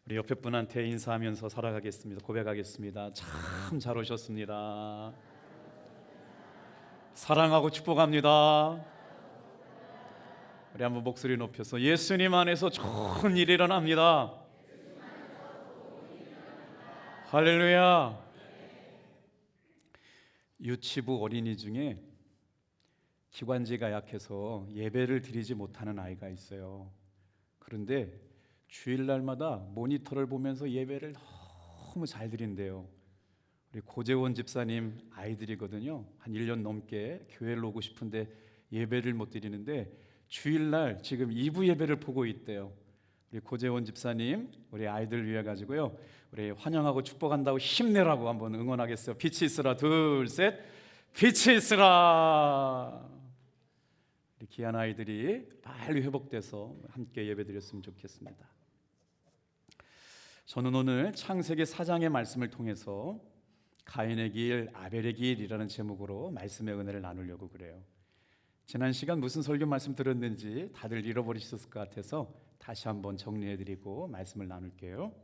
우리 옆에 분한테 인사하면서 살아가겠습니다. 고백하겠습니다. 참 잘 오셨습니다. 사랑하고 축복합니다. 우리 한번 목소리 높여서 예수님 안에서 좋은 일이 일어납니다. 할렐루야. 유치부 어린이 중에 기관지가 약해서 예배를 드리지 못하는 아이가 있어요. 그런데 주일날마다 모니터를 보면서 예배를 너무 잘 드린대요. 우리 고재원 집사님 아이들이거든요. 한 1년 넘게 교회를 오고 싶은데 예배를 못 드리는데 주일날 지금 2부 예배를 보고 있대요. 우리 고재원 집사님 우리 아이들 위해 가지고요, 우리 환영하고 축복한다고 힘내라고 한번 응원하겠어요. 빛이 있으라. 둘, 셋. 빛이 있으라. 우리 귀한 아이들이 빨리 회복돼서 함께 예배드렸으면 좋겠습니다. 저는 오늘 창세기 4장의 말씀을 통해서 가인의 길, 아벨의 길이라는 제목으로 말씀의 은혜를 나누려고 그래요. 지난 시간 무슨 설교 말씀 들었는지 다들 잃어버리셨을 것 같아서 다시 한번 정리해드리고 말씀을 나눌게요.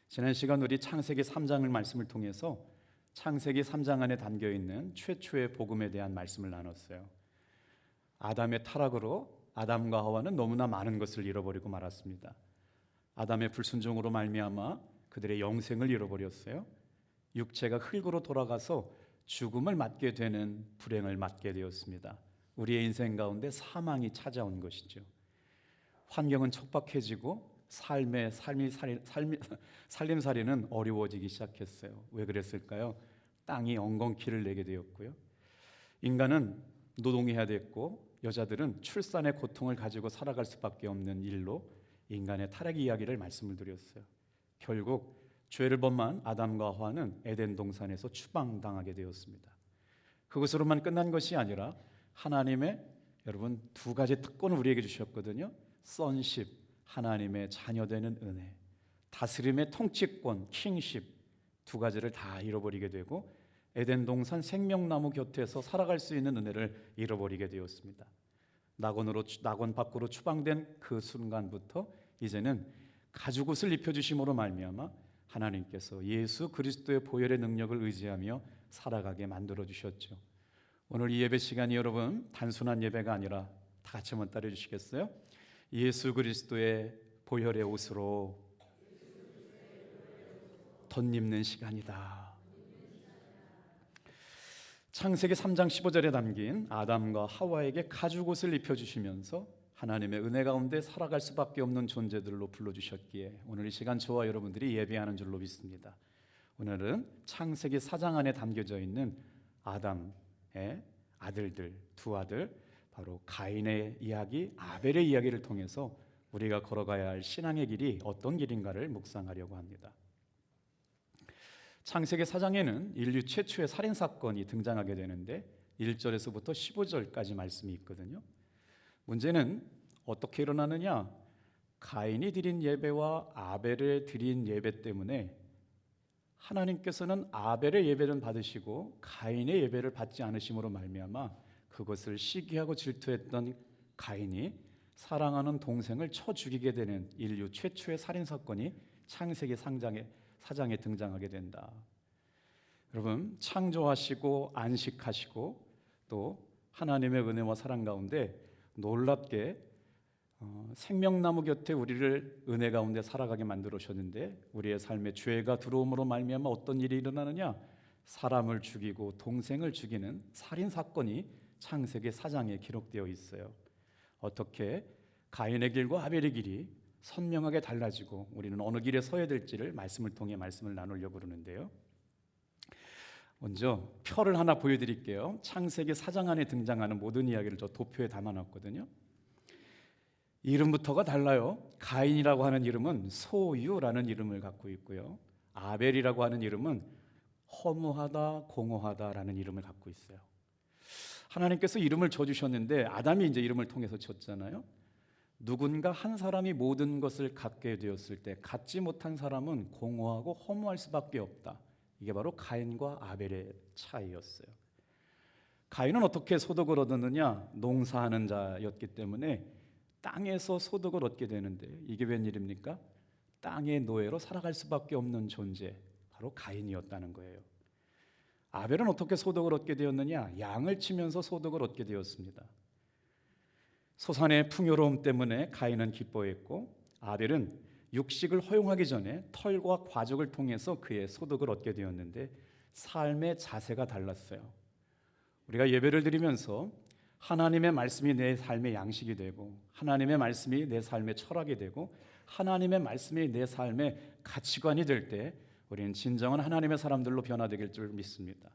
지난 시간 우리 창세기 3장을 말씀을 통해서 창세기 3장 안에 담겨있는 최초의 복음에 대한 말씀을 나눴어요. 아담의 타락으로 아담과 하와는 너무나 많은 것을 잃어버리고 말았습니다. 아담의 불순종으로 말미암아 그들의 영생을 잃어버렸어요. 육체가 흙으로 돌아가서 죽음을 맞게 되는 불행을 맞게 되었습니다. 우리의 인생 가운데 사망이 찾아온 것이죠. 환경은 척박해지고 살림살이는 어려워지기 시작했어요. 왜 그랬을까요? 땅이 엉겅퀴를 내게 되었고요. 인간은 노동해야 됐고 여자들은 출산의 고통을 가지고 살아갈 수밖에 없는 일로 인간의 타락 이야기를 말씀을 드렸어요. 결국 죄를 범한 아담과 하와는 에덴 동산에서 추방당하게 되었습니다. 그것으로만 끝난 것이 아니라 하나님의 여러분 두 가지 특권을 우리에게 주셨거든요. sonship, 하나님의 자녀되는 은혜, 다스림의 통치권, kingship, 두 가지를 다 잃어버리게 되고 에덴 동산 생명나무 곁에서 살아갈 수 있는 은혜를 잃어버리게 되었습니다. 낙원 밖으로 추방된 그 순간부터 이제는 가죽옷을 입혀주심으로 말미암아 하나님께서 예수 그리스도의 보혈의 능력을 의지하며 살아가게 만들어 주셨죠. 오늘 이 예배 시간이 여러분 단순한 예배가 아니라 다 같이 한번 따라 주시겠어요? 예수 그리스도의 보혈의 옷으로 덧입는 시간이다. 창세기 3장 15절에 담긴 아담과 하와에게 가죽옷을 입혀주시면서 하나님의 은혜 가운데 살아갈 수밖에 없는 존재들로 불러주셨기에 오늘 이 시간 저와 여러분들이 예배하는 줄로 믿습니다. 오늘은 창세기 4장 안에 담겨져 있는 아담의 아들들, 두 아들, 바로 가인의 이야기, 아벨의 이야기를 통해서 우리가 걸어가야 할 신앙의 길이 어떤 길인가를 묵상하려고 합니다. 창세기 4장에는 인류 최초의 살인사건이 등장하게 되는데 1절에서부터 15절까지 말씀이 있거든요. 문제는 어떻게 일어나느냐? 가인이 드린 예배와 아벨의 드린 예배 때문에 하나님께서는 아벨의 예배는 받으시고 가인의 예배를 받지 않으심으로 말미암아 그것을 시기하고 질투했던 가인이 사랑하는 동생을 쳐 죽이게 되는 인류 최초의 살인사건이 창세기 4장에 등장하게 된다. 여러분, 창조하시고 안식하시고 또 하나님의 은혜와 사랑 가운데 놀랍게 생명나무 곁에 우리를 은혜 가운데 살아가게 만들어 주셨는데 우리의 삶에 죄가 들어옴으로 말미암아 어떤 일이 일어나느냐? 사람을 죽이고 동생을 죽이는 살인사건이 창세기 4장에 기록되어 있어요. 어떻게 가인의 길과 아벨의 길이 선명하게 달라지고 우리는 어느 길에 서야 될지를 말씀을 통해 말씀을 나누려고 그러는데요. 먼저 표를 하나 보여드릴게요. 창세기 4장 안에 등장하는 모든 이야기를 저 도표에 담아놨거든요. 이름부터가 달라요. 가인이라고 하는 이름은 소유라는 이름을 갖고 있고요. 아벨이라고 하는 이름은 허무하다, 공허하다라는 이름을 갖고 있어요. 하나님께서 이름을 줘주셨는데 아담이 이제 이름을 통해서 줬잖아요. 누군가 한 사람이 모든 것을 갖게 되었을 때 갖지 못한 사람은 공허하고 허무할 수밖에 없다. 이게 바로 가인과 아벨의 차이였어요. 가인은 어떻게 소득을 얻었느냐? 농사하는 자였기 때문에 땅에서 소득을 얻게 되는데 이게 웬일입니까? 땅의 노예로 살아갈 수밖에 없는 존재, 바로 가인이었다는 거예요. 아벨은 어떻게 소득을 얻게 되었느냐? 양을 치면서 소득을 얻게 되었습니다. 소산의 풍요로움 때문에 가인은 기뻐했고, 아벨은 육식을 허용하기 전에 털과 과죽을 통해서 그의 소득을 얻게 되었는데, 삶의 자세가 달랐어요. 우리가 예배를 드리면서 하나님의 말씀이 내 삶의 양식이 되고, 하나님의 말씀이 내 삶의 철학이 되고, 하나님의 말씀이 내 삶의 가치관이 될 때 우리는 진정한 하나님의 사람들로 변화되길 줄 믿습니다.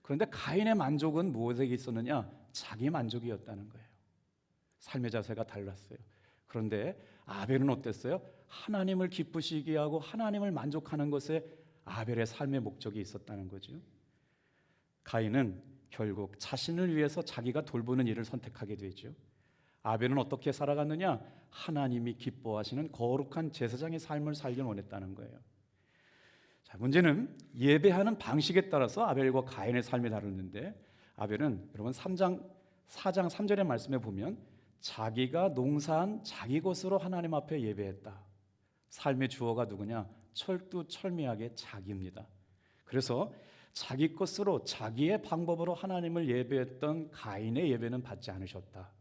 그런데 가인의 만족은 무엇에 있었느냐? 자기 만족이었다는 거예요. 삶의 자세가 달랐어요. 그런데 아벨은 어땠어요? 하나님을 기쁘시게 하고 하나님을 만족하는 것에 아벨의 삶의 목적이 있었다는 거죠. 가인은 결국 자신을 위해서 자기가 돌보는 일을 선택하게 되죠. 아벨은 어떻게 살아갔느냐? 하나님이 기뻐하시는 거룩한 제사장의 삶을 살길 원했다는 거예요. 자, 문제는 예배하는 방식에 따라서 아벨과 가인의 삶이 다르는데, 아벨은 여러분 4장 3절의 말씀에 보면 자기가 농사한 자기 것으로 하나님 앞에 예배했다. 삶의 주어가 누구냐? 철두철미하게 자기입니다. 그래서 자기 것으로 자기의 방법으로 하나님을 예배했던 가인의 예배는 받지 않으셨다.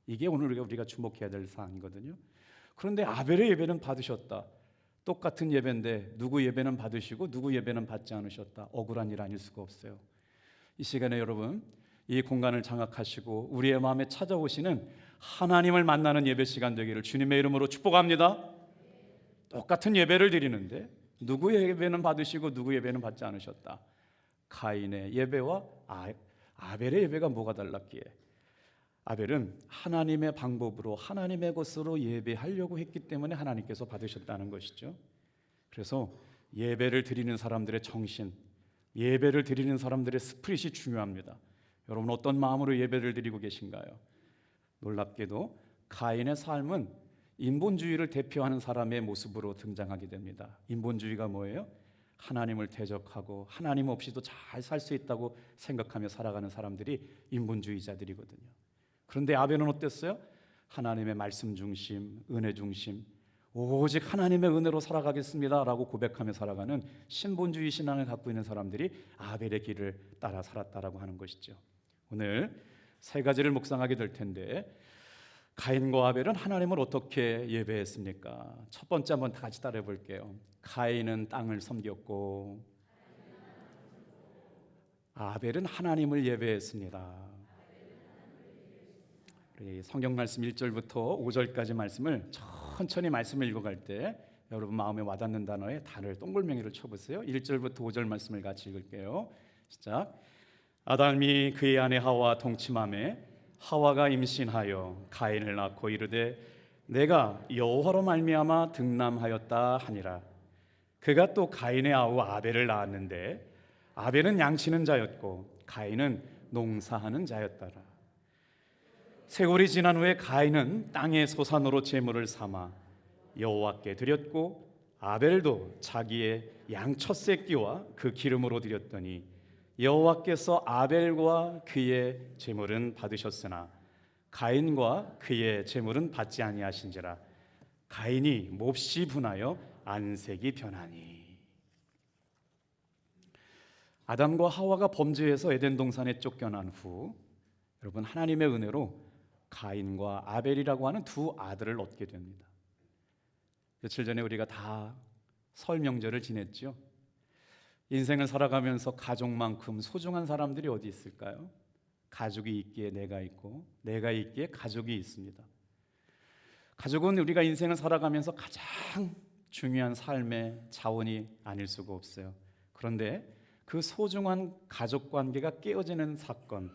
이게 오늘 우리가 주목해야 될 사항이거든요. 그런데 아벨의 예배는 받으셨다. 똑같은 예배인데 누구 예배는 받으시고 누구 예배는 받지 않으셨다. 억울한 일 아닐 수가 없어요. 이 시간에 여러분, 이 공간을 장악하시고 우리의 마음에 찾아오시는 하나님을 만나는 예배 시간 되기를 주님의 이름으로 축복합니다. 똑같은 예배를 드리는데 누구의 예배는 받으시고 누구 예배는 받지 않으셨다. 가인의 예배와 아벨의 예배가 뭐가 달랐기에? 아벨은 하나님의 방법으로 하나님의 것으로 예배하려고 했기 때문에 하나님께서 받으셨다는 것이죠. 그래서 예배를 드리는 사람들의 정신, 예배를 드리는 사람들의 스피릿이 중요합니다. 여러분 어떤 마음으로 예배를 드리고 계신가요? 놀랍게도 가인의 삶은 인본주의를 대표하는 사람의 모습으로 등장하게 됩니다. 인본주의가 뭐예요? 하나님을 대적하고 하나님 없이도 잘 살 수 있다고 생각하며 살아가는 사람들이 인본주의자들이거든요. 그런데 아벨은 어땠어요? 하나님의 말씀 중심, 은혜 중심, 오직 하나님의 은혜로 살아가겠습니다 라고 고백하며 살아가는 신본주의 신앙을 갖고 있는 사람들이 아벨의 길을 따라 살았다라고 하는 것이죠. 오늘 세 가지를 묵상하게 될 텐데, 가인과 아벨은 하나님을 어떻게 예배했습니까? 첫 번째 한번 다 같이 따라해 볼게요. 가인은 땅을 섬겼고 아벨은 하나님을 예배했습니다. 성경 말씀 1절부터 5절까지 말씀을 천천히 말씀을 읽어갈 때 여러분 마음에 와닿는 단어에 단어를 동글명이를 쳐보세요. 1절부터 5절 말씀을 같이 읽을게요. 시작. 아담이 그의 아내 하와 동침하매 하와가 임신하여 가인을 낳고 이르되 내가 여호와로 말미암아 등남하였다 하니라. 그가 또 가인의 아우 아벨을 낳았는데 아벨은 양치는 자였고 가인은 농사하는 자였더라. 세월이 지난 후에 가인은 땅의 소산으로 제물을 삼아 여호와께 드렸고 아벨도 자기의 양 첫 새끼와 그 기름으로 드렸더니 여호와께서 아벨과 그의 제물은 받으셨으나 가인과 그의 제물은 받지 아니하신지라. 가인이 몹시 분하여 안색이 변하니. 아담과 하와가 범죄해서 에덴 동산에 쫓겨난 후 여러분 하나님의 은혜로 가인과 아벨이라고 하는 두 아들을 얻게 됩니다. 며칠 전에 우리가 다 설 명절을 지냈죠. 인생을 살아가면서 가족만큼 소중한 사람들이 어디 있을까요? 가족이 있기에 내가 있고 내가 있기에 가족이 있습니다. 가족은 우리가 인생을 살아가면서 가장 중요한 삶의 자원이 아닐 수가 없어요. 그런데 그 소중한 가족 관계가 깨어지는 사건,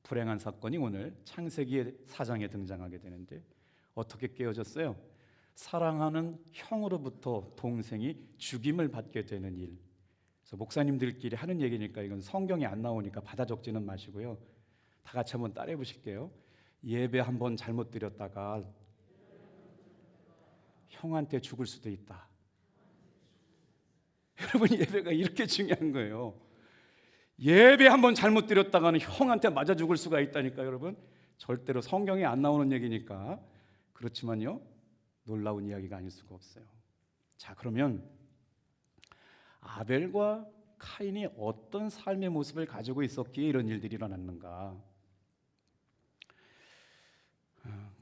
불행한 사건이 오늘 창세기 4장에 등장하게 되는데 어떻게 깨어졌어요? 사랑하는 형으로부터 동생이 죽임을 받게 되는 일. 그래서 목사님들끼리 하는 얘기니까 이건 성경에 안 나오니까 받아 적지는 마시고요. 다 같이 한번 따라해 보실게요. 예배 한번 잘못 드렸다가 형한테 죽을 수도 있다. 여러분 예배가 이렇게 중요한 거예요. 예배 한번 잘못 드렸다가는 형한테 맞아 죽을 수가 있다니까. 여러분 절대로 성경에 안 나오는 얘기니까. 그렇지만요 놀라운 이야기가 아닐 수가 없어요. 자, 그러면 아벨과 카인이 어떤 삶의 모습을 가지고 있었기에 이런 일들이 일어났는가?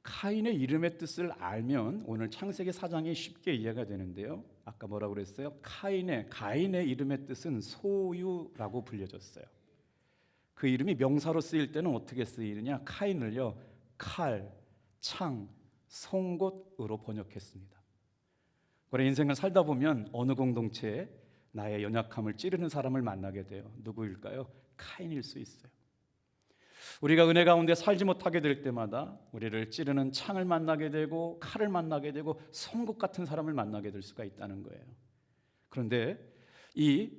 카인의 이름의 뜻을 알면 오늘 창세기 4장이 쉽게 이해가 되는데요. 아까 뭐라고 그랬어요? 가인의 이름의 뜻은 소유라고 불려졌어요. 그 이름이 명사로 쓰일 때는 어떻게 쓰이느냐? 카인을요, 칼, 창, 송곳으로 번역했습니다. 우리 인생을 살다 보면 어느 공동체에 나의 연약함을 찌르는 사람을 만나게 돼요. 누구일까요? 카인일 수 있어요. 우리가 은혜 가운데 살지 못하게 될 때마다 우리를 찌르는 창을 만나게 되고 칼을 만나게 되고 송곳 같은 사람을 만나게 될 수가 있다는 거예요. 그런데 이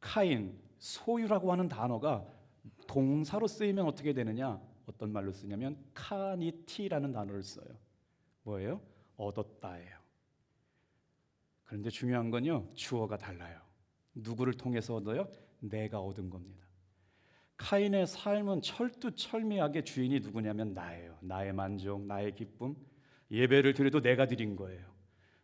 카인, 소유라고 하는 단어가 동사로 쓰이면 어떻게 되느냐? 어떤 말로 쓰냐면 카니티라는 단어를 써요. 뭐예요? 얻었다예요. 그런데 중요한 건요, 주어가 달라요. 누구를 통해서 얻어요? 내가 얻은 겁니다. 카인의 삶은 철두철미하게 주인이 누구냐면 나예요. 나의 만족, 나의 기쁨. 예배를 드려도 내가 드린 거예요.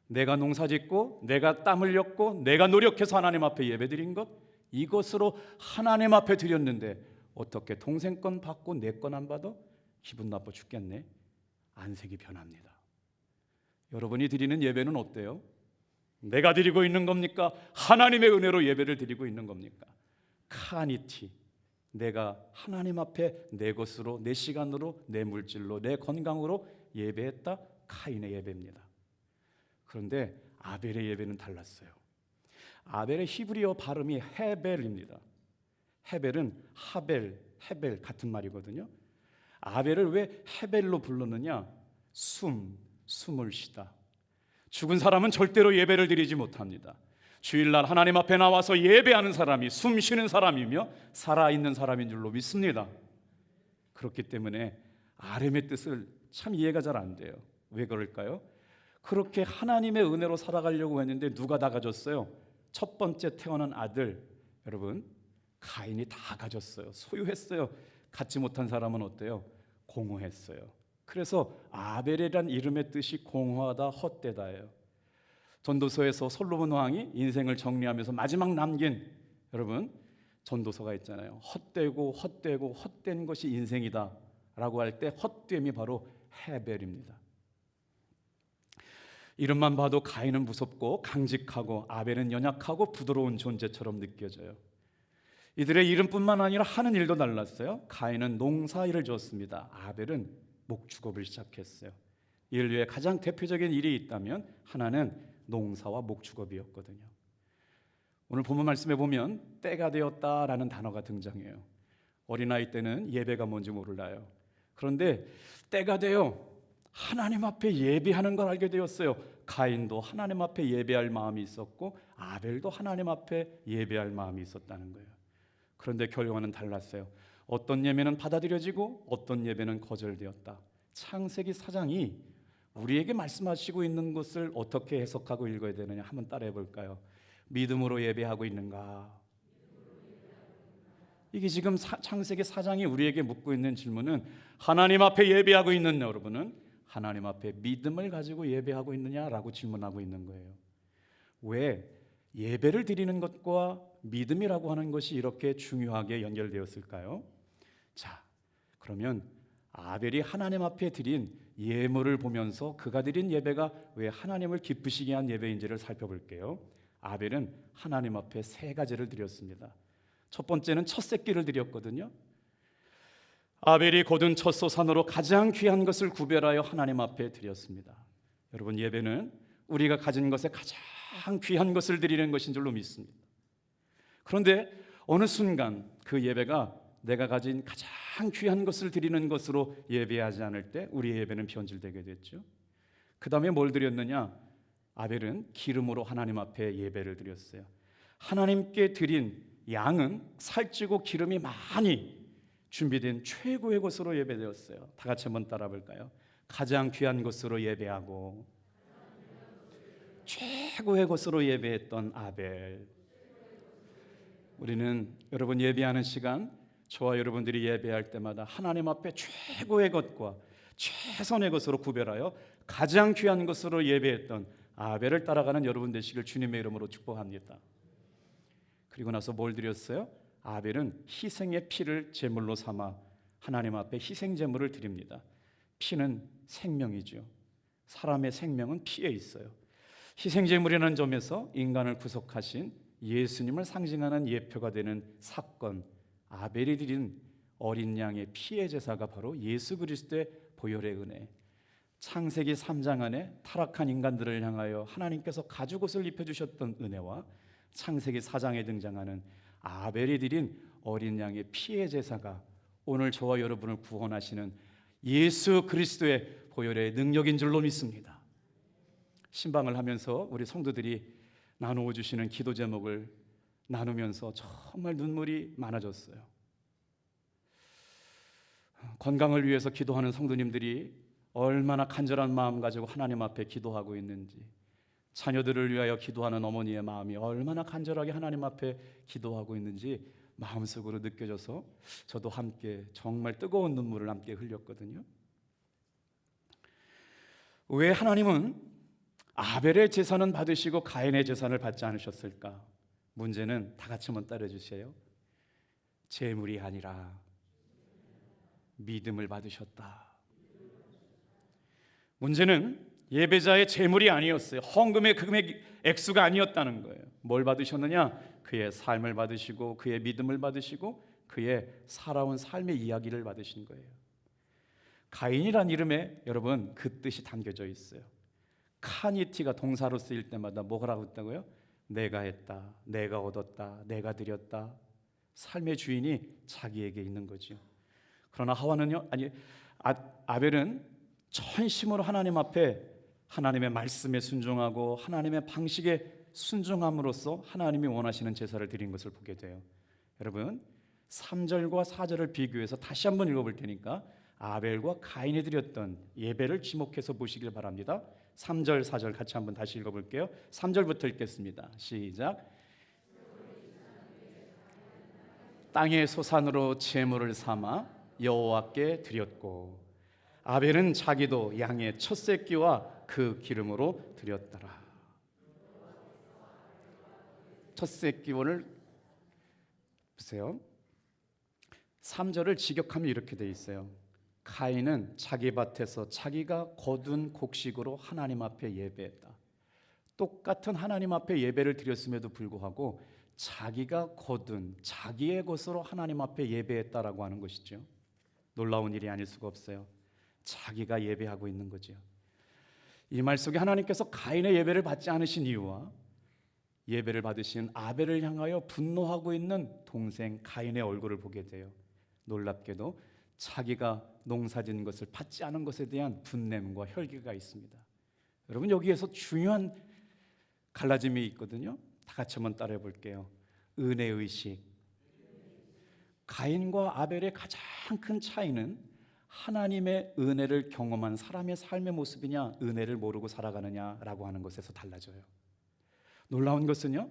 내가 농사짓고 내가 땀 흘렸고 내가 노력해서 하나님 앞에 예배 드린 것, 이것으로 하나님 앞에 드렸는데 어떻게 동생 건 받고 내 건 안 받아? 기분 나빠 죽겠네. 안색이 변합니다. 여러분이 드리는 예배는 어때요? 내가 드리고 있는 겁니까? 하나님의 은혜로 예배를 드리고 있는 겁니까? 카니티, 내가 하나님 앞에 내 것으로, 내 시간으로, 내 물질로, 내 건강으로 예배했다. 카인의 예배입니다. 그런데 아벨의 예배는 달랐어요. 아벨의 히브리어 발음이 헤벨입니다. 헤벨은 하벨, 헤벨 같은 말이거든요. 아벨을 왜 헤벨로 불렀느냐? 숨을 쉬다. 죽은 사람은 절대로 예배를 드리지 못합니다. 주일날 하나님 앞에 나와서 예배하는 사람이 숨 쉬는 사람이며 살아있는 사람인 줄로 믿습니다. 그렇기 때문에 아름의 뜻을 참 이해가 잘 안 돼요. 왜 그럴까요? 그렇게 하나님의 은혜로 살아가려고 했는데 누가 다 가졌어요? 첫 번째 태어난 아들, 여러분, 가인이 다 가졌어요. 소유했어요. 갖지 못한 사람은 어때요? 공허했어요. 그래서 아벨이란 이름의 뜻이 공허하다, 헛되다예요. 전도서에서 솔로몬 왕이 인생을 정리하면서 마지막 남긴, 여러분, 전도서가 있잖아요. 헛된 것이 인생이다 라고 할 때 헛됨이 바로 헤벨입니다. 이름만 봐도 가인은 무섭고 강직하고 아벨은 연약하고 부드러운 존재처럼 느껴져요. 이들의 이름뿐만 아니라 하는 일도 달랐어요. 가인은 농사일을 줬습니다. 아벨은 목축업을 시작했어요. 인류의 가장 대표적인 일이 있다면 하나는 농사와 목축업이었거든요. 오늘 본문 말씀에 보면 때가 되었다라는 단어가 등장해요. 어린아이 때는 예배가 뭔지 몰라요. 그런데 때가 되어 하나님 앞에 예배하는 걸 알게 되었어요. 가인도 하나님 앞에 예배할 마음이 있었고 아벨도 하나님 앞에 예배할 마음이 있었다는 거예요. 그런데 결과는 달랐어요. 어떤 예배는 받아들여지고 어떤 예배는 거절되었다. 창세기 4장이 우리에게 말씀하시고 있는 것을 어떻게 해석하고 읽어야 되느냐 한번 따라해 볼까요? 믿음으로 예배하고 있는가? 이게 지금 창세기 4장이 우리에게 묻고 있는 질문은 하나님 앞에 예배하고 있는 여러분은 하나님 앞에 믿음을 가지고 예배하고 있느냐라고 질문하고 있는 거예요. 왜 예배를 드리는 것과 믿음이라고 하는 것이 이렇게 중요하게 연결되었을까요? 자, 그러면 아벨이 하나님 앞에 드린 예물을 보면서 그가 드린 예배가 왜 하나님을 기쁘시게 한 예배인지를 살펴볼게요. 아벨은 하나님 앞에 세 가지를 드렸습니다. 첫 번째는 첫 새끼를 드렸거든요. 아벨이 거둔 첫 소산으로 가장 귀한 것을 구별하여 하나님 앞에 드렸습니다. 여러분, 예배는 우리가 가진 것에 가장 귀한 것을 드리는 것인 줄로 믿습니다. 그런데 어느 순간 그 예배가 내가 가진 가장 귀한 것을 드리는 것으로 예배하지 않을 때 우리의 예배는 변질되게 됐죠. 그 다음에 뭘 드렸느냐? 아벨은 기름으로 하나님 앞에 예배를 드렸어요. 하나님께 드린 양은 살찌고 기름이 많이 준비된 최고의 것으로 예배되었어요. 다 같이 한번 따라 볼까요? 가장 귀한 것으로 예배하고 최고의 것으로 예배했던 아벨. 우리는 여러분 예배하는 시간, 저와 여러분들이 예배할 때마다 하나님 앞에 최고의 것과 최선의 것으로 구별하여 가장 귀한 것으로 예배했던 아벨을 따라가는 여러분 되시길 주님의 이름으로 축복합니다. 그리고 나서 뭘 드렸어요? 아벨은 희생의 피를 제물로 삼아 하나님 앞에 희생 제물을 드립니다. 피는 생명이죠. 사람의 생명은 피에 있어요. 희생 제물이라는 점에서 인간을 구속하신 예수님을 상징하는 예표가 되는 사건, 아벨이 드린 어린 양의 피의 제사가 바로 예수 그리스도의 보혈의 은혜. 창세기 3장 안에 타락한 인간들을 향하여 하나님께서 가죽옷을 입혀주셨던 은혜와 창세기 4장에 등장하는 아벨이 드린 어린 양의 피의 제사가 오늘 저와 여러분을 구원하시는 예수 그리스도의 보혈의 능력인 줄로 믿습니다. 신방을 하면서 우리 성도들이 나누어 주시는 기도 제목을 나누면서 정말 눈물이 많아졌어요. 건강을 위해서 기도하는 성도님들이 얼마나 간절한 마음 가지고 하나님 앞에 기도하고 있는지, 자녀들을 위하여 기도하는 어머니의 마음이 얼마나 간절하게 하나님 앞에 기도하고 있는지 마음속으로 느껴져서 저도 함께 정말 뜨거운 눈물을 함께 흘렸거든요. 왜 하나님은 아벨의 제사는 받으시고 가인의 제사를 받지 않으셨을까? 문제는 다 같이 한번 따라주세요. 제물이 아니라 믿음을 받으셨다. 문제는 예배자의 제물이 아니었어요. 헌금의 금액 액수가 아니었다는 거예요. 뭘 받으셨느냐? 그의 삶을 받으시고 그의 믿음을 받으시고 그의 살아온 삶의 이야기를 받으신 거예요. 가인이란 이름에 여러분 그 뜻이 담겨져 있어요. 카니티가 동사로 쓰일 때마다 뭐라고 했다고요? 내가 했다, 내가 얻었다, 내가 드렸다. 삶의 주인이 자기에게 있는 거죠. 그러나 하와는요, 아벨은 전심으로 하나님 앞에 하나님의 말씀에 순종하고 하나님의 방식에 순종함으로써 하나님이 원하시는 제사를 드린 것을 보게 돼요. 여러분 3절과 4절을 비교해서 다시 한번 읽어볼 테니까 아벨과 가인이 드렸던 예배를 지목해서 보시길 바랍니다. 3절 4절 같이 한번 다시 읽어볼게요. 3절부터 읽겠습니다. 시작. 땅의 소산으로 제물을 삼아 여호와께 드렸고 아벨은 자기도 양의 첫 새끼와 그 기름으로 드렸더라. 첫 새끼원을 보세요. 3절을 직역하면 이렇게 돼 있어요. 가인은 자기 밭에서 자기가 거둔 곡식으로 하나님 앞에 예배했다. 똑같은 하나님 앞에 예배를 드렸음에도 불구하고 자기가 거둔 자기의 것으로 하나님 앞에 예배했다라고 하는 것이죠. 놀라운 일이 아닐 수가 없어요. 자기가 예배하고 있는 거죠. 이 말 속에 하나님께서 가인의 예배를 받지 않으신 이유와 예배를 받으신 아벨을 향하여 분노하고 있는 동생 가인의 얼굴을 보게 돼요. 놀랍게도 자기가 농사진 것을 받지 않은 것에 대한 분냄과 혈기가 있습니다. 여러분 여기에서 중요한 갈라짐이 있거든요. 다 같이 한번 따라해 볼게요. 은혜의식. 가인과 아벨의 가장 큰 차이는 하나님의 은혜를 경험한 사람의 삶의 모습이냐 은혜를 모르고 살아가느냐라고 하는 것에서 달라져요. 놀라운 것은요,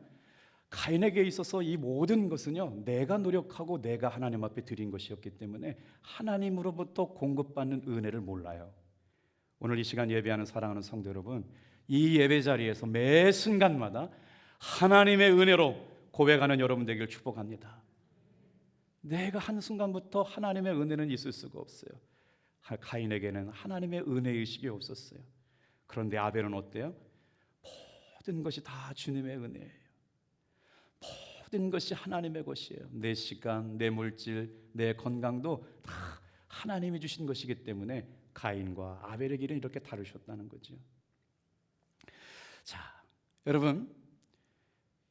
가인에게 있어서 이 모든 것은요 내가 노력하고 내가 하나님 앞에 드린 것이었기 때문에 하나님으로부터 공급받는 은혜를 몰라요. 오늘 이 시간 예배하는 사랑하는 성도 여러분, 이 예배 자리에서 매 순간마다 하나님의 은혜로 고백하는 여러분 되기를 축복합니다. 내가 한순간부터 하나님의 은혜는 있을 수가 없어요. 가인에게는 하나님의 은혜의식이 없었어요. 그런데 아벨은 어때요? 모든 것이 다 주님의 은혜예요. 모든 것이 하나님의 것이에요. 내 시간, 내 물질, 내 건강도 다 하나님이 주신 것이기 때문에 가인과 아벨의 길은 이렇게 다르셨다는 거죠. 자, 여러분,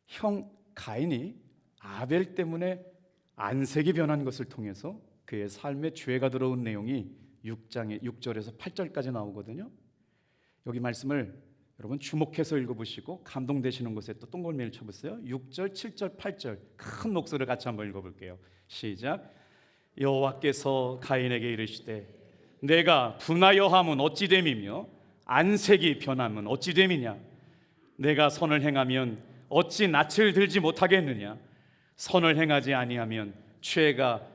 형 가인이 아벨 때문에 안색이 변한 것을 통해서 그의 삶에 죄가 들어온 내용이 6절에서 8절까지 나오거든요. 여기 말씀을 여러분 주목해서 읽어보시고 감동되시는 곳에 또 동글매를 쳐보세요. 6절, 7절, 8절 큰 목소리를 같이 한번 읽어볼게요. 시작. 여호와께서 가인에게 이르시되 내가 분하여 함은 어찌 됨이며 안색이 변함은 어찌 됨이냐. 내가 선을 행하면 어찌 낯을 들지 못하겠느냐. 선을 행하지 아니하면 죄가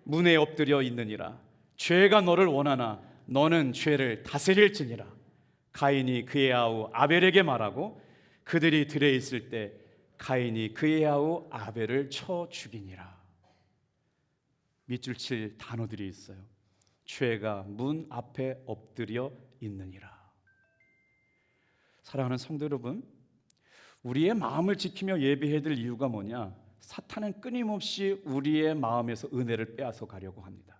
문에 엎드려 있느니라. 죄가 너를 원하나 너는 죄를 다스릴지니라. 가인이 그의 아우 아벨에게 말하고 그들이 들에 있을 때 가인이 그의 아우 아벨을 쳐 죽이니라. 밑줄 칠 단어들이 있어요. 죄가 문 앞에 엎드려 있느니라. 사랑하는 성도 여러분, 우리의 마음을 지키며 예배해야 될 이유가 뭐냐? 사탄은 끊임없이 우리의 마음에서 은혜를 빼앗아 가려고 합니다.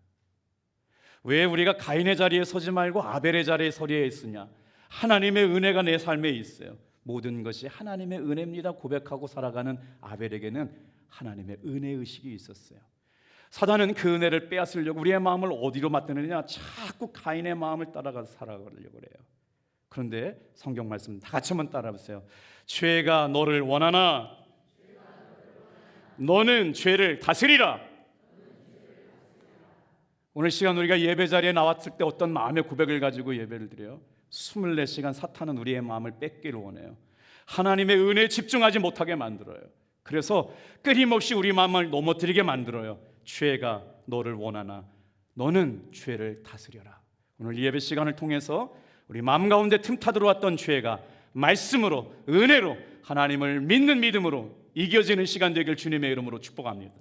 왜 우리가 가인의 자리에 서지 말고 아벨의 자리에 서려 했으냐? 하나님의 은혜가 내 삶에 있어요. 모든 것이 하나님의 은혜입니다 고백하고 살아가는 아벨에게는 하나님의 은혜의식이 있었어요. 사단은 그 은혜를 빼앗으려고 우리의 마음을 어디로 맞드느냐? 자꾸 가인의 마음을 따라가서 살아가려고 해요. 그런데 성경 말씀 다 같이 한번 따라해보세요. 죄가 너를 원하나 너는 죄를 다스리라. 오늘 시간 우리가 예배 자리에 나왔을 때 어떤 마음의 고백을 가지고 예배를 드려요? 24시간 사탄은 우리의 마음을 뺏기를 원해요. 하나님의 은혜에 집중하지 못하게 만들어요. 그래서 끊임없이 우리 마음을 넘어뜨리게 만들어요. 죄가 너를 원하나 너는 죄를 다스려라. 오늘 예배 시간을 통해서 우리 마음 가운데 틈타 들어왔던 죄가 말씀으로 은혜로 하나님을 믿는 믿음으로 이겨지는 시간 되길 주님의 이름으로 축복합니다.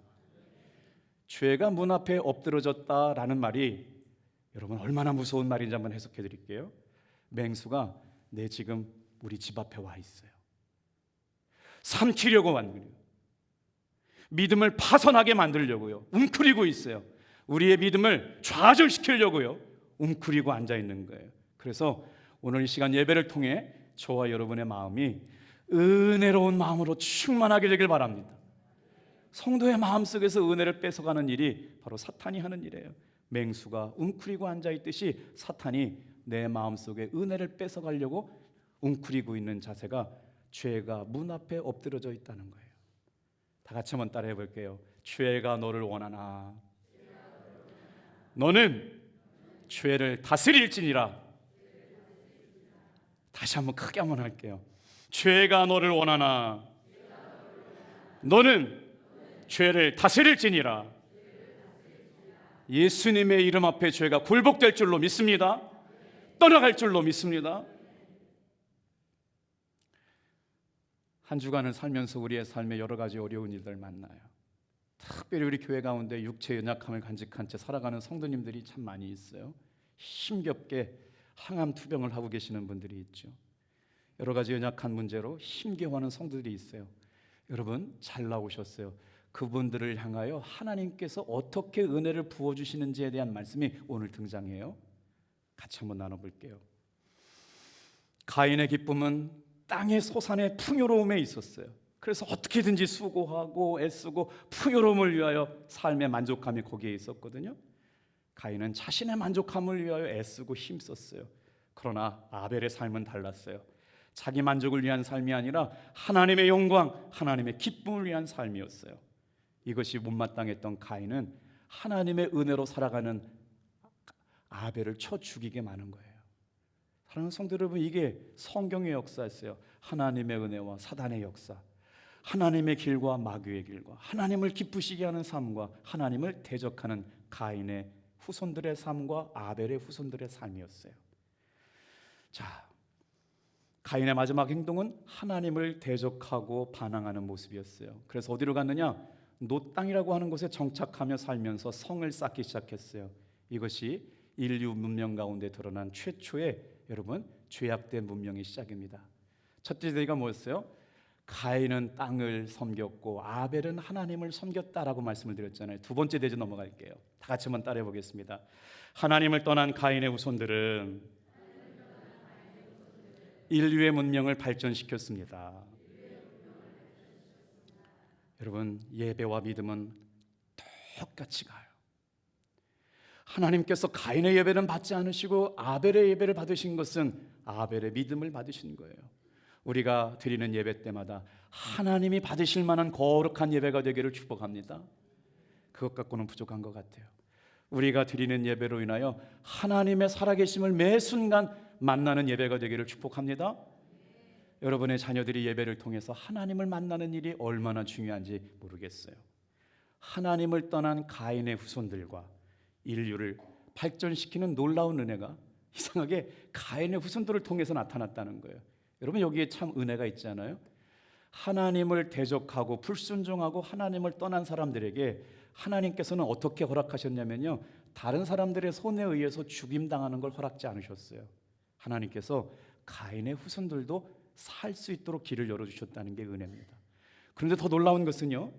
죄가 문 앞에 엎드러졌다라는 말이 여러분 얼마나 무서운 말인지 한번 해석해 드릴게요. 맹수가 내 지금 우리 집 앞에 와 있어요. 삼키려고 만들어요. 믿음을 파손하게 만들려고요. 웅크리고 있어요. 우리의 믿음을 좌절시키려고요. 웅크리고 앉아 있는 거예요. 그래서 오늘 이 시간 예배를 통해 저와 여러분의 마음이 은혜로운 마음으로 충만하게 되길 바랍니다. 성도의 마음속에서 은혜를 뺏어가는 일이 바로 사탄이 하는 일이에요. 맹수가 웅크리고 앉아있듯이 사탄이 내 마음속에 은혜를 뺏어가려고 웅크리고 있는 자세가 죄가 문 앞에 엎드려져 있다는 거예요. 다 같이 한번 따라해 볼게요. 죄가 너를 원하나 너는 죄를 다스릴지니라. 다시 한번 크게 한번 할게요. 죄가 너를 원하나 너는 죄를 다스릴지니라. 예수님의 이름 앞에 죄가 굴복될 줄로 믿습니다. 떠나갈 줄로 믿습니다. 한 주간을 살면서 우리의 삶에 여러 가지 어려운 일들 만나요. 특별히 우리 교회 가운데 육체의 연약함을 간직한 채 살아가는 성도님들이 참 많이 있어요. 힘겹게 항암 투병을 하고 계시는 분들이 있죠. 여러 가지 연약한 문제로 힘겨워하는 성도들이 있어요. 여러분 잘 나오셨어요. 그분들을 향하여 하나님께서 어떻게 은혜를 부어주시는지에 대한 말씀이 오늘 등장해요. 같이 한번 나눠볼게요. 가인의 기쁨은 땅의 소산의 풍요로움에 있었어요. 그래서 어떻게든지 수고하고 애쓰고 풍요로움을 위하여 삶의 만족감이 거기에 있었거든요. 가인은 자신의 만족함을 위하여 애쓰고 힘썼어요. 그러나 아벨의 삶은 달랐어요. 자기 만족을 위한 삶이 아니라 하나님의 영광, 하나님의 기쁨을 위한 삶이었어요. 이것이 못마땅했던 가인은 하나님의 은혜로 살아가는 아벨을 쳐 죽이게 마는 거예요. 사랑하는 성도 여러분, 이게 성경의 역사였어요. 하나님의 은혜와 사단의 역사, 하나님의 길과 마귀의 길과 하나님을 기쁘시게 하는 삶과 하나님을 대적하는 가인의 후손들의 삶과 아벨의 후손들의 삶이었어요. 자, 가인의 마지막 행동은 하나님을 대적하고 반항하는 모습이었어요. 그래서 어디로 갔느냐? 노 땅이라고 하는 곳에 정착하며 살면서 성을 쌓기 시작했어요. 이것이 인류 문명 가운데 드러난 최초의 여러분 죄악된 문명의 시작입니다. 첫째 대가 뭐였어요? 가인은 땅을 섬겼고 아벨은 하나님을 섬겼다라고 말씀을 드렸잖아요. 두 번째 대지 넘어갈게요. 다 같이 한번 따라해 보겠습니다. 하나님을 떠난 가인의 후손들은 인류의 문명을 발전시켰습니다. 여러분, 예배와 믿음은 똑같이 가요. 하나님께서 가인의 예배는 받지 않으시고 아벨의 예배를 받으신 것은 아벨의 믿음을 받으신 거예요. 우리가 드리는 예배 때마다 하나님이 받으실 만한 거룩한 예배가 되기를 축복합니다. 그것 갖고는 부족한 것 같아요. 우리가 드리는 예배로 인하여 하나님의 살아계심을 매 순간 만나는 예배가 되기를 축복합니다. 여러분의 자녀들이 예배를 통해서 하나님을 만나는 일이 얼마나 중요한지 모르겠어요. 하나님을 떠난 가인의 후손들과 인류를 발전시키는 놀라운 은혜가 이상하게 가인의 후손들을 통해서 나타났다는 거예요. 여러분 여기에 참 은혜가 있잖아요. 하나님을 대적하고 불순종하고 하나님을 떠난 사람들에게 하나님께서는 어떻게 허락하셨냐면요, 다른 사람들의 손에 의해서 죽임당하는 걸 허락지 않으셨어요. 하나님께서 가인의 후손들도 살 수 있도록 길을 열어주셨다는 게 은혜입니다. 그런데 더 놀라운 것은요,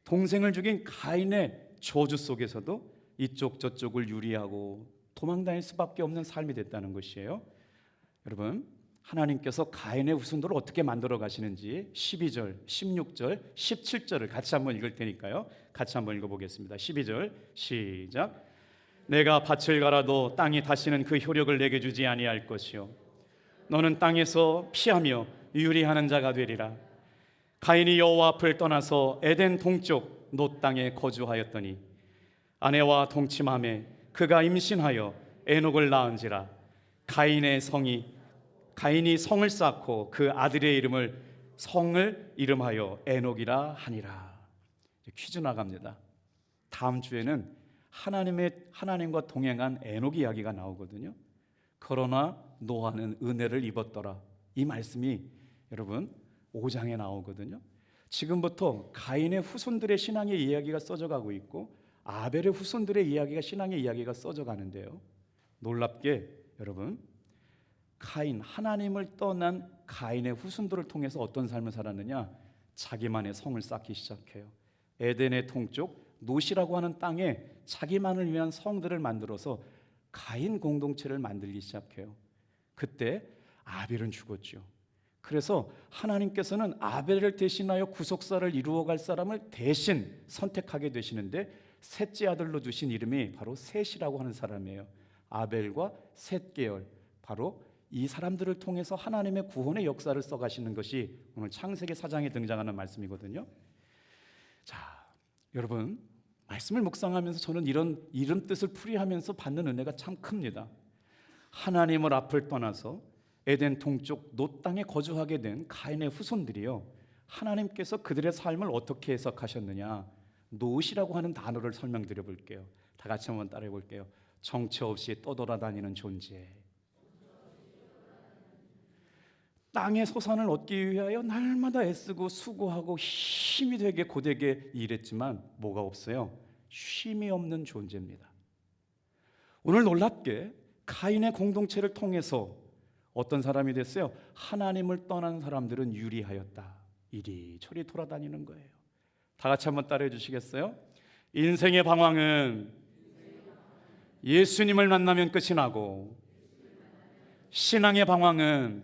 동생을 죽인 가인의 저주 속에서도 이쪽 저쪽을 유리하고 도망다닐 수밖에 없는 삶이 됐다는 것이에요. 여러분, 하나님께서 가인의 후손들을 어떻게 만들어 가시는지 12절, 16절, 17절을 같이 한번 읽을 테니까요. 같이 한번 읽어보겠습니다. 12절 시작. 내가 밭을 갈아도 땅이 다시는 그 효력을 내게 주지 아니할 것이요 너는 땅에서 피하며 유리하는 자가 되리라. 가인이 여호와 앞을 떠나서 에덴 동쪽 놋 땅에 거주하였더니 아내와 동침함에 그가 임신하여 에녹을 낳은지라. 가인이 성을 쌓고 그 아들의 이름을 성을 이름하여 에녹이라 하니라. 퀴즈 나갑니다. 다음 주에는 하나님과 동행한 에녹 이야기가 나오거든요. 그러나 노아는 은혜를 입었더라. 이 말씀이 여러분 5장에 나오거든요. 지금부터 가인의 후손들의 신앙의 이야기가 써져가고 있고 아벨의 후손들의 이야기가 신앙의 이야기가 써져가는데요, 놀랍게 여러분 하나님을 떠난 가인의 후손들을 통해서 어떤 삶을 살았느냐, 자기만의 성을 쌓기 시작해요. 에덴의 동쪽 놋이라고 하는 땅에 자기만을 위한 성들을 만들어서 가인 공동체를 만들기 시작해요. 그때 아벨은 죽었죠. 그래서 하나님께서는 아벨을 대신하여 구속사를 이루어갈 사람을 대신 선택하게 되시는데 셋째 아들로 주신 이름이 바로 셋이라고 하는 사람이에요. 아벨과 셋 계열, 바로 이 사람들을 통해서 하나님의 구원의 역사를 써가시는 것이 오늘 창세기 4장에 등장하는 말씀이거든요. 자, 여러분 말씀을 묵상하면서 저는 이런 뜻을 풀이하면서 받는 은혜가 참 큽니다. 하나님을 앞을 떠나서 에덴 동쪽 놋 땅에 거주하게 된 가인의 후손들이요, 하나님께서 그들의 삶을 어떻게 해석하셨느냐, 놋이라고 하는 단어를 설명드려 볼게요. 다 같이 한번 따라해 볼게요. 정처 없이 떠돌아다니는 존재. 땅의 소산을 얻기 위하여 날마다 애쓰고 수고하고 힘이 되게 고되게 일했지만 뭐가 없어요? 쉼이 없는 존재입니다. 오늘 놀랍게 가인의 공동체를 통해서 어떤 사람이 됐어요? 하나님을 떠난 사람들은 유리하였다. 이리저리 돌아다니는 거예요. 다 같이 한번 따라해 주시겠어요? 인생의 방황은 예수님을 만나면 끝이 나고, 신앙의 방황은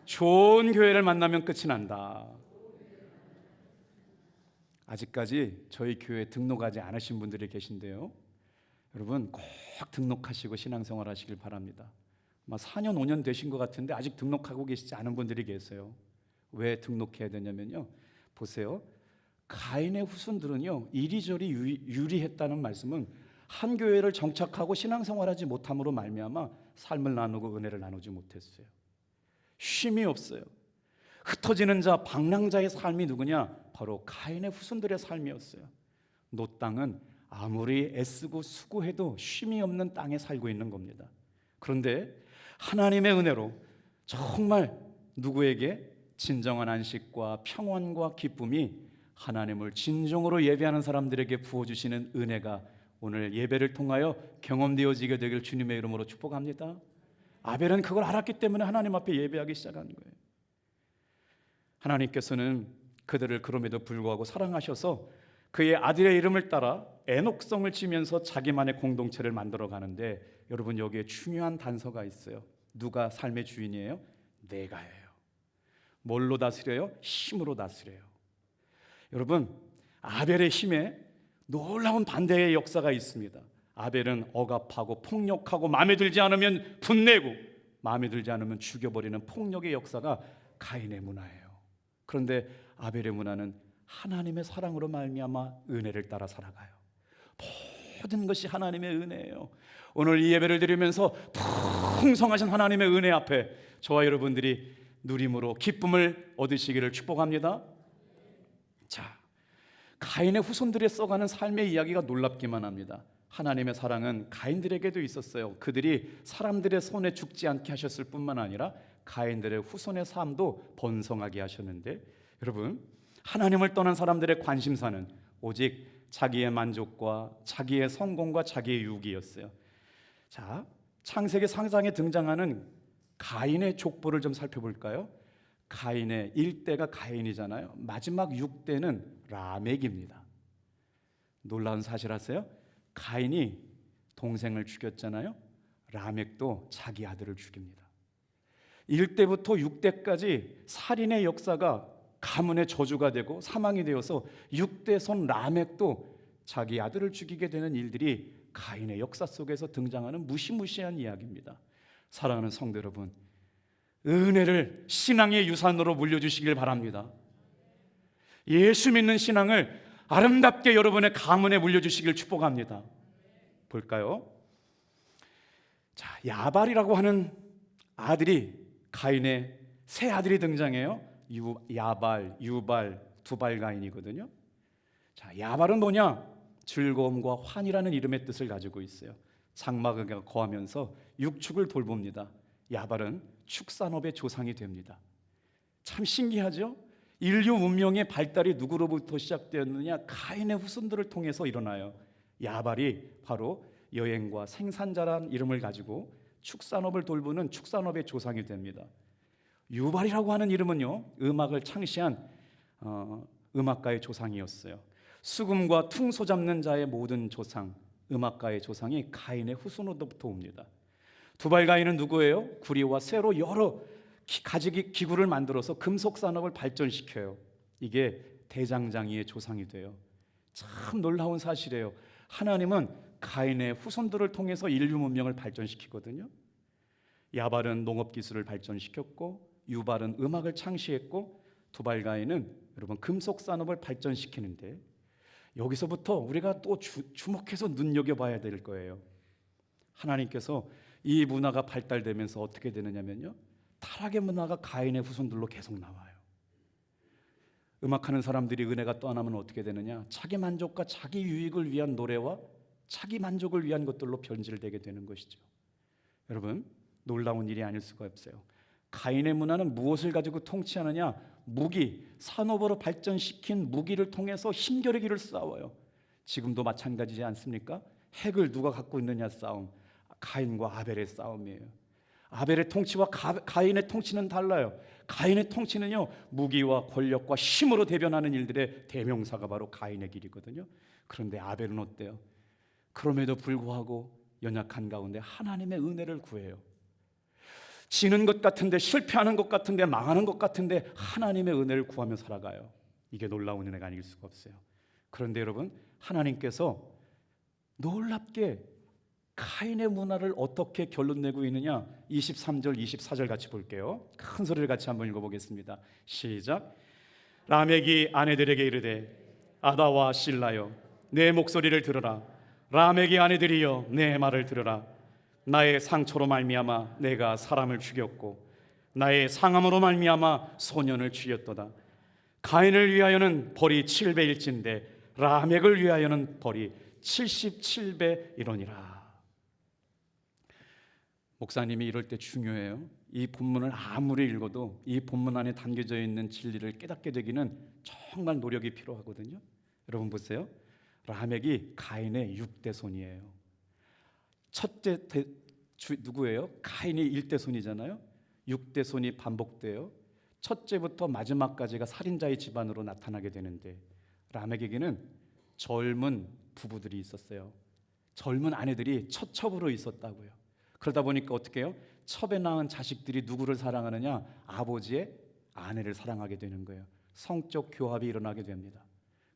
좋은 교회를 만나면 끝이 난다. 아직까지 저희 교회에 등록하지 않으신 분들이 계신데요, 여러분 꼭 등록하시고 신앙생활 하시길 바랍니다. 아마 4년 5년 되신 것 같은데 아직 등록하고 계시지 않은 분들이 계세요. 왜 등록해야 되냐면요, 보세요, 가인의 후손들은요 이리저리 유리했다는 말씀은 한 교회를 정착하고 신앙생활하지 못함으로 말미암아 삶을 나누고 은혜를 나누지 못했어요. 쉼이 없어요. 흩어지는 자, 방랑자의 삶이 누구냐? 바로 가인의 후손들의 삶이었어요. 놋 땅은 아무리 애쓰고 수고해도 쉼이 없는 땅에 살고 있는 겁니다. 그런데 하나님의 은혜로 정말 누구에게 진정한 안식과 평안과 기쁨이 하나님을 진정으로 예배하는 사람들에게 부어주시는 은혜가 오늘 예배를 통하여 경험되어지게 되길 주님의 이름으로 축복합니다. 아벨은 그걸 알았기 때문에 하나님 앞에 예배하기 시작한 거예요. 하나님께서는 그들을 그럼에도 불구하고 사랑하셔서 그의 아들의 이름을 따라 에녹성을 지면서 자기만의 공동체를 만들어 가는데, 여러분 여기에 중요한 단서가 있어요. 누가 삶의 주인이에요? 내가예요. 뭘로 다스려요? 힘으로 다스려요. 여러분 아벨의 힘에 놀라운 반대의 역사가 있습니다. 아벨은 억압하고 폭력하고 마음에 들지 않으면 분내고 마음에 들지 않으면 죽여버리는 폭력의 역사가 가인의 문화예요. 그런데 아벨의 문화는 하나님의 사랑으로 말미암아 은혜를 따라 살아가요. 모든 것이 하나님의 은혜예요. 오늘 이 예배를 드리면서 풍성하신 하나님의 은혜 앞에 저와 여러분들이 누림으로 기쁨을 얻으시기를 축복합니다. 자, 가인의 후손들이 써가는 삶의 이야기가 놀랍기만 합니다. 하나님의 사랑은 가인들에게도 있었어요. 그들이 사람들의 손에 죽지 않게 하셨을 뿐만 아니라 가인들의 후손의 삶도 번성하게 하셨는데, 여러분, 하나님을 떠난 사람들의 관심사는 오직 자기의 만족과 자기의 성공과 자기의 유익이었어요. 자, 창세기 상장에 등장하는 가인의 족보를 좀 살펴볼까요? 가인의 1대가 가인이잖아요. 마지막 6대는 라멕입니다. 놀라운 사실 아세요? 가인이 동생을 죽였잖아요. 라멕도 자기 아들을 죽입니다. 1대부터 6대까지 살인의 역사가 가문의 저주가 되고 사망이 되어서 6대 손 라멕도 자기 아들을 죽이게 되는 일들이 가인의 역사 속에서 등장하는 무시무시한 이야기입니다. 사랑하는 성도 여러분, 은혜를 신앙의 유산으로 물려주시길 바랍니다. 예수 믿는 신앙을 아름답게 여러분의 가문에 물려주시길 축복합니다. 볼까요? 자, 야발이라고 하는 아들이, 가인의 세 아들이 등장해요. 야발, 유발, 두발 가인이거든요. 자, 야발은 뭐냐? 즐거움과 환이라는 이름의 뜻을 가지고 있어요. 장막에 거하면서 육축을 돌봅니다. 야발은 축산업의 조상이 됩니다. 참 신기하죠? 인류 문명의 발달이 누구로부터 시작되었느냐? 가인의 후손들을 통해서 일어나요. 야발이 바로 여행과 생산자란 이름을 가지고 축산업을 돌보는 축산업의 조상이 됩니다. 유발이라고 하는 이름은요, 음악을 창시한 음악가의 조상이었어요. 수금과 퉁소 잡는 자의 모든 조상, 음악가의 조상이 가인의 후손으로부터 옵니다. 두발 가인은 누구예요? 구리와 쇠로 여러 가지 기구를 만들어서 금속 산업을 발전시켜요. 이게 대장장이의 조상이 돼요. 참 놀라운 사실이에요. 하나님은 가인의 후손들을 통해서 인류 문명을 발전시키거든요. 야발은 농업 기술을 발전시켰고, 유발은 음악을 창시했고, 두발 가인은 여러분 금속 산업을 발전시키는데, 여기서부터 우리가 또 주목해서 눈여겨봐야 될 거예요. 하나님께서 이 문화가 발달되면서 어떻게 되느냐면요, 타락의 문화가 가인의 후손들로 계속 나와요. 음악하는 사람들이 은혜가 떠나면 어떻게 되느냐? 자기 만족과 자기 유익을 위한 노래와 자기 만족을 위한 것들로 변질되게 되는 것이죠. 여러분, 놀라운 일이 아닐 수가 없어요. 가인의 문화는 무엇을 가지고 통치하느냐? 무기, 산업으로 발전시킨 무기를 통해서 힘겨루기를 싸워요. 지금도 마찬가지지 않습니까? 핵을 누가 갖고 있느냐 싸움, 가인과 아벨의 싸움이에요. 아벨의 통치와 가인의 통치는 달라요. 가인의 통치는요, 무기와 권력과 힘으로 대변하는 일들의 대명사가 바로 가인의 길이거든요. 그런데 아벨은 어때요? 그럼에도 불구하고 연약한 가운데 하나님의 은혜를 구해요. 지는 것 같은데, 실패하는 것 같은데, 망하는 것 같은데 하나님의 은혜를 구하며 살아가요. 이게 놀라운 은혜가 아닐 수가 없어요. 그런데 여러분, 하나님께서 놀랍게 가인의 문화를 어떻게 결론내고 있느냐? 23절, 24절 같이 볼게요. 큰 소리를 같이 한번 읽어보겠습니다. 시작. 라멕이 아내들에게 이르되, 아다와 실라여, 내 목소리를 들으라. 라멕의 아내들이여, 내 말을 들으라. 나의 상처로 말미암아 내가 사람을 죽였고, 나의 상함으로 말미암아 소년을 죽였도다. 가인을 위하여는 벌이 7배일진데 라멕을 위하여는 벌이 77배이로니라. 목사님이 이럴 때 중요해요. 이 본문을 아무리 읽어도 이 본문 안에 담겨져 있는 진리를 깨닫게 되기는 정말 노력이 필요하거든요. 여러분 보세요. 라멕이 가인의 6대 손이에요. 첫째 누구예요? 가인이 1대 손이잖아요. 6대 손이 반복돼요. 첫째부터 마지막까지가 살인자의 집안으로 나타나게 되는데, 라멕에게는 젊은 부부들이 있었어요. 젊은 아내들이 첩첩으로 있었다고요. 그러다 보니까 어떻게 해요? 첩에 낳은 자식들이 누구를 사랑하느냐? 아버지의 아내를 사랑하게 되는 거예요. 성적 교합이 일어나게 됩니다.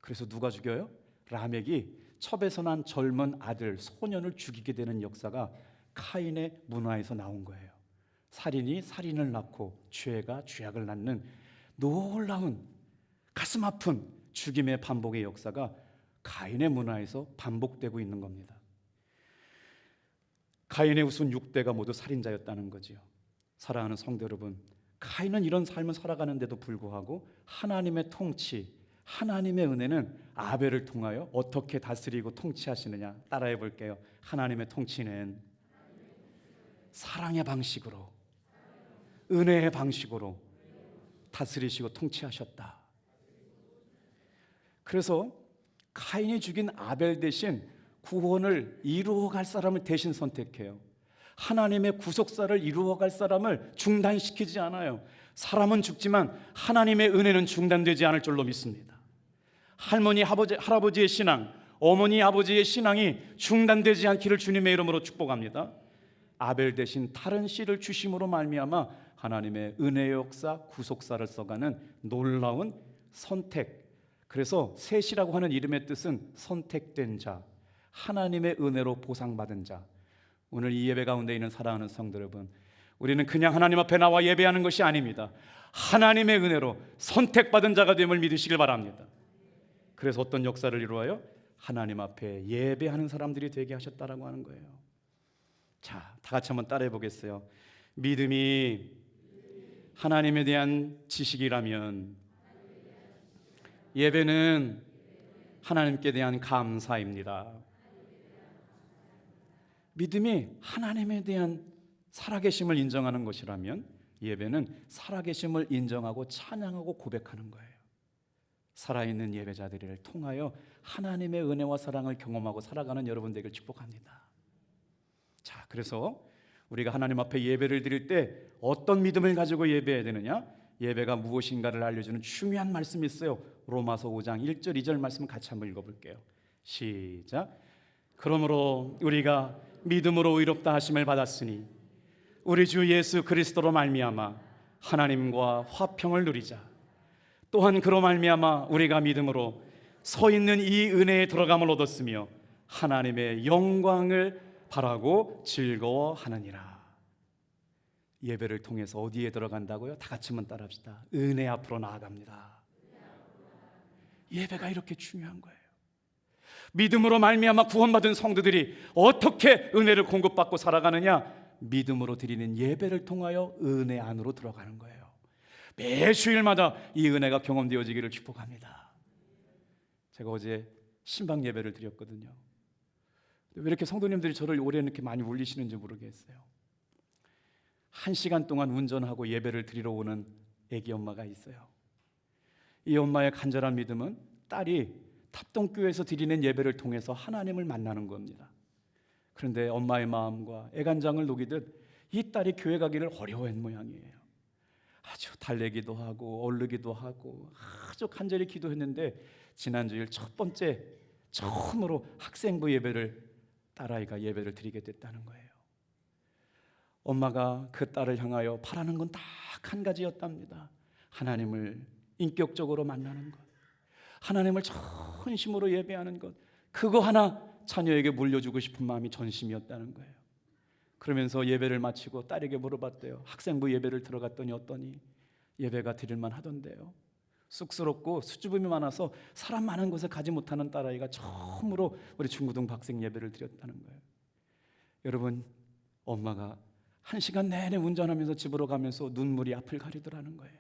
그래서 누가 죽여요? 라멕이 첩에서 난 젊은 아들, 소년을 죽이게 되는 역사가 카인의 문화에서 나온 거예요. 살인이 살인을 낳고 죄가 죄악을 낳는 놀라운 가슴 아픈 죽임의 반복의 역사가 가인의 문화에서 반복되고 있는 겁니다. 가인의 후손 6대가 모두 살인자였다는 거지요. 사랑하는 성도 여러분, 가인은 이런 삶을 살아가는데도 불구하고 하나님의 통치, 하나님의 은혜는 아벨을 통하여 어떻게 다스리고 통치하시느냐 따라해 볼게요. 하나님의 통치는 사랑의 방식으로, 은혜의 방식으로 다스리시고 통치하셨다. 그래서 카인이 죽인 아벨 대신 구원을 이루어갈 사람을 대신 선택해요. 하나님의 구속사를 이루어갈 사람을 중단시키지 않아요. 사람은 죽지만 하나님의 은혜는 중단되지 않을 줄로 믿습니다. 할머니, 할아버지의 신앙, 어머니, 아버지의 신앙이 중단되지 않기를 주님의 이름으로 축복합니다. 아벨 대신 다른 씨를 주심으로 말미암아 하나님의 은혜의 역사, 구속사를 써가는 놀라운 선택. 그래서 셋이라고 하는 이름의 뜻은 선택된 자, 하나님의 은혜로 보상받은 자. 오늘 이 예배 가운데 있는 사랑하는 성도 여러분, 우리는 그냥 하나님 앞에 나와 예배하는 것이 아닙니다. 하나님의 은혜로 선택받은 자가 됨을 믿으시길 바랍니다. 그래서 어떤 역사를 이루어요? 하나님 앞에 예배하는 사람들이 되게 하셨다라고 하는 거예요. 자, 다 같이 한번 따라해 보겠어요. 믿음이 하나님에 대한 지식이라면 예배는 하나님께 대한 감사입니다. 믿음이 하나님에 대한 살아계심을 인정하는 것이라면 예배는 살아계심을 인정하고 찬양하고 고백하는 거예요. 살아있는 예배자들을 통하여 하나님의 은혜와 사랑을 경험하고 살아가는 여러분 되길 축복합니다. 자, 그래서 우리가 하나님 앞에 예배를 드릴 때 어떤 믿음을 가지고 예배해야 되느냐? 예배가 무엇인가를 알려주는 중요한 말씀이 있어요. 로마서 5장 1절 2절 말씀 같이 한번 읽어볼게요. 시작. 그러므로 우리가 믿음으로 의롭다 하심을 받았으니 우리 주 예수 그리스도로 말미암아 하나님과 화평을 누리자. 또한 그로 말미암아 우리가 믿음으로 서 있는 이 은혜에 들어감을 얻었으며 하나님의 영광을 바라고 즐거워하느니라. 예배를 통해서 어디에 들어간다고요? 다 같이 한번 따라합시다. 은혜 앞으로 나아갑니다. 예배가 이렇게 중요한 거예요. 믿음으로 말미암아 구원받은 성도들이 어떻게 은혜를 공급받고 살아가느냐? 믿음으로 드리는 예배를 통하여 은혜 안으로 들어가는 거예요. 매 주일마다 이 은혜가 경험되어지기를 축복합니다. 제가 어제 신방 예배를 드렸거든요. 왜 이렇게 성도님들이 저를 올해 이렇게 많이 울리시는지 모르겠어요. 1시간 동안 운전하고 예배를 드리러 오는 애기 엄마가 있어요. 이 엄마의 간절한 믿음은 딸이 탑동교회에서 드리는 예배를 통해서 하나님을 만나는 겁니다. 그런데 엄마의 마음과 애간장을 녹이듯 이 딸이 교회 가기를 어려워한 모양이에요. 아주 달래기도 하고 얼르기도 하고 아주 간절히 기도했는데 지난주일 첫 번째 처음으로 학생부 예배를 딸아이가 예배를 드리게 됐다는 거예요. 엄마가 그 딸을 향하여 바라는 건 딱 한 가지였답니다. 하나님을 인격적으로 만나는 것, 하나님을 전심으로 예배하는 것, 그거 하나 자녀에게 물려주고 싶은 마음이 전심이었다는 거예요. 그러면서 예배를 마치고 딸에게 물어봤대요. 학생부 예배를 들어갔더니 어떠니? 예배가 드릴만 하던데요. 쑥스럽고 수줍음이 많아서 사람 많은 곳에 가지 못하는 딸아이가 처음으로 우리 중고등 학생 예배를 드렸다는 거예요. 여러분, 엄마가 1시간 내내 운전하면서 집으로 가면서 눈물이 앞을 가리더라는 거예요.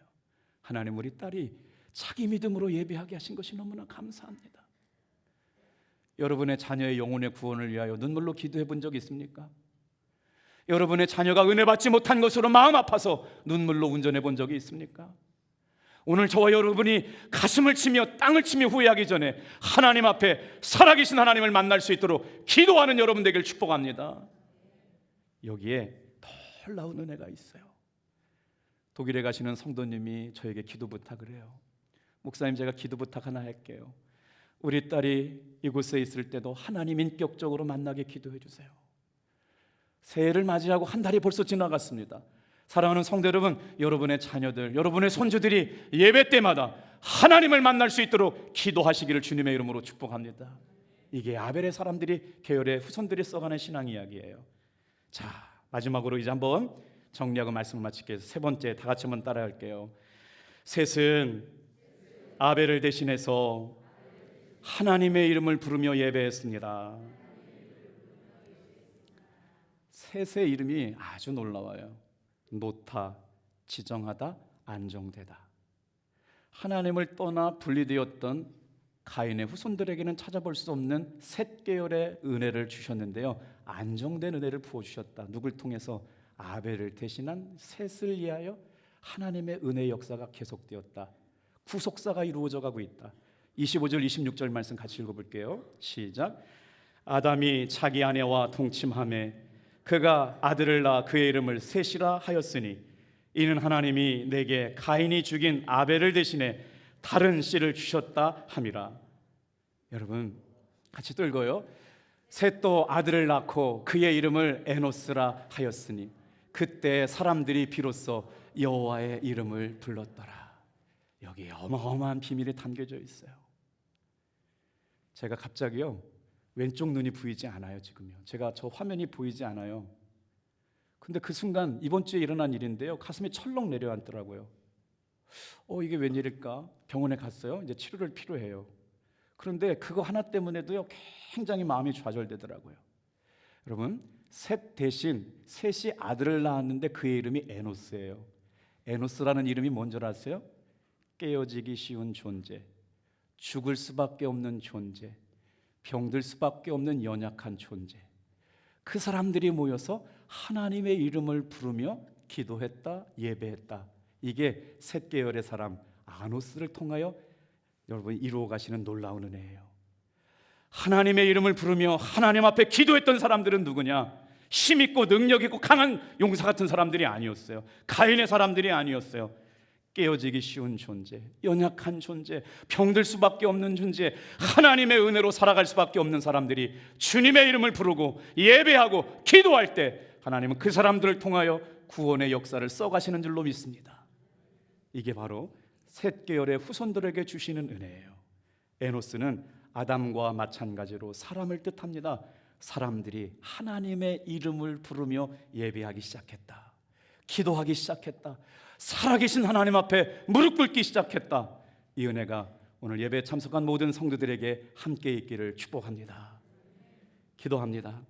하나님, 우리 딸이 자기 믿음으로 예배하게 하신 것이 너무나 감사합니다. 여러분의 자녀의 영혼의 구원을 위하여 눈물로 기도해 본 적 있습니까? 여러분의 자녀가 은혜 받지 못한 것으로 마음 아파서 눈물로 운전해 본 적이 있습니까? 오늘 저와 여러분이 가슴을 치며 땅을 치며 후회하기 전에 하나님 앞에 살아계신 하나님을 만날 수 있도록 기도하는 여러분 되길 축복합니다. 여기에 놀라운 은혜가 있어요. 독일에 가시는 성도님이 저에게 기도 부탁을 해요. 목사님, 제가 기도 부탁 하나 할게요. 우리 딸이 이곳에 있을 때도 하나님 인격적으로 만나게 기도해 주세요. 새해를 맞이하고 한 달이 벌써 지나갔습니다. 사랑하는 성도 여러분, 여러분의 자녀들, 여러분의 손주들이 예배 때마다 하나님을 만날 수 있도록 기도하시기를 주님의 이름으로 축복합니다. 이게 아벨의 사람들이, 계열의 후손들이 써가는 신앙 이야기예요. 자, 마지막으로 이제 한번 정리하고 말씀을 마칠게요. 세 번째, 다 같이 한번 따라할게요. 셋은 아벨을 대신해서 하나님의 이름을 부르며 예배했습니다. 셋의 이름이 아주 놀라워요. 놓다, 지정하다, 안정되다. 하나님을 떠나 분리되었던 가인의 후손들에게는 찾아볼 수 없는 셋 계열의 은혜를 주셨는데요, 안정된 은혜를 부어주셨다. 누굴 통해서? 아벨을 대신한 셋을 위하여 하나님의 은혜의 역사가 계속되었다. 구속사가 이루어져 가고 있다. 25절 26절 말씀 같이 읽어볼게요. 시작. 아담이 자기 아내와 동침하매 그가 아들을 낳아 그의 이름을 셋이라 하였으니 이는 하나님이 내게 가인이 죽인 아벨을 대신해 다른 씨를 주셨다 함이라. 여러분 같이 또 읽어요. 셋도 아들을 낳고 그의 이름을 에노스라 하였으니 그때 사람들이 비로소 여호와의 이름을 불렀더라. 여기에 어마어마한 비밀이 담겨져 있어요. 제가 갑자기요 왼쪽 눈이 보이지 않아요. 지금요 제가 저 화면이 보이지 않아요. 근데 그 순간 이번 주에 일어난 일인데요, 가슴이 철렁 내려앉더라고요. 이게 웬일일까? 병원에 갔어요. 이제 치료를 필요해요. 그런데 그거 하나 때문에도요 굉장히 마음이 좌절되더라고요. 여러분, 셋 대신 셋이 아들을 낳았는데 그의 이름이 에노스예요. 에노스라는 이름이 뭔 줄 아세요? 깨어지기 쉬운 존재, 죽을 수밖에 없는 존재, 병들 수밖에 없는 연약한 존재. 그 사람들이 모여서 하나님의 이름을 부르며 기도했다, 예배했다. 이게 셋 계열의 사람 아노스를 통하여 여러분 이루어 가시는 놀라운 은혜예요. 하나님의 이름을 부르며 하나님 앞에 기도했던 사람들은 누구냐? 힘있고 능력있고 강한 용사 같은 사람들이 아니었어요. 가인의 사람들이 아니었어요. 깨어지기 쉬운 존재, 연약한 존재, 병들 수밖에 없는 존재, 하나님의 은혜로 살아갈 수밖에 없는 사람들이 주님의 이름을 부르고 예배하고 기도할 때 하나님은 그 사람들을 통하여 구원의 역사를 써가시는 줄로 믿습니다. 이게 바로 셋 계열의 후손들에게 주시는 은혜예요. 에노스는 아담과 마찬가지로 사람을 뜻합니다. 사람들이 하나님의 이름을 부르며 예배하기 시작했다. 기도하기 시작했다. 살아계신 하나님 앞에 무릎 꿇기 시작했다. 이 은혜가 오늘 예배에 참석한 모든 성도들에게 함께 있기를 축복합니다. 기도합니다.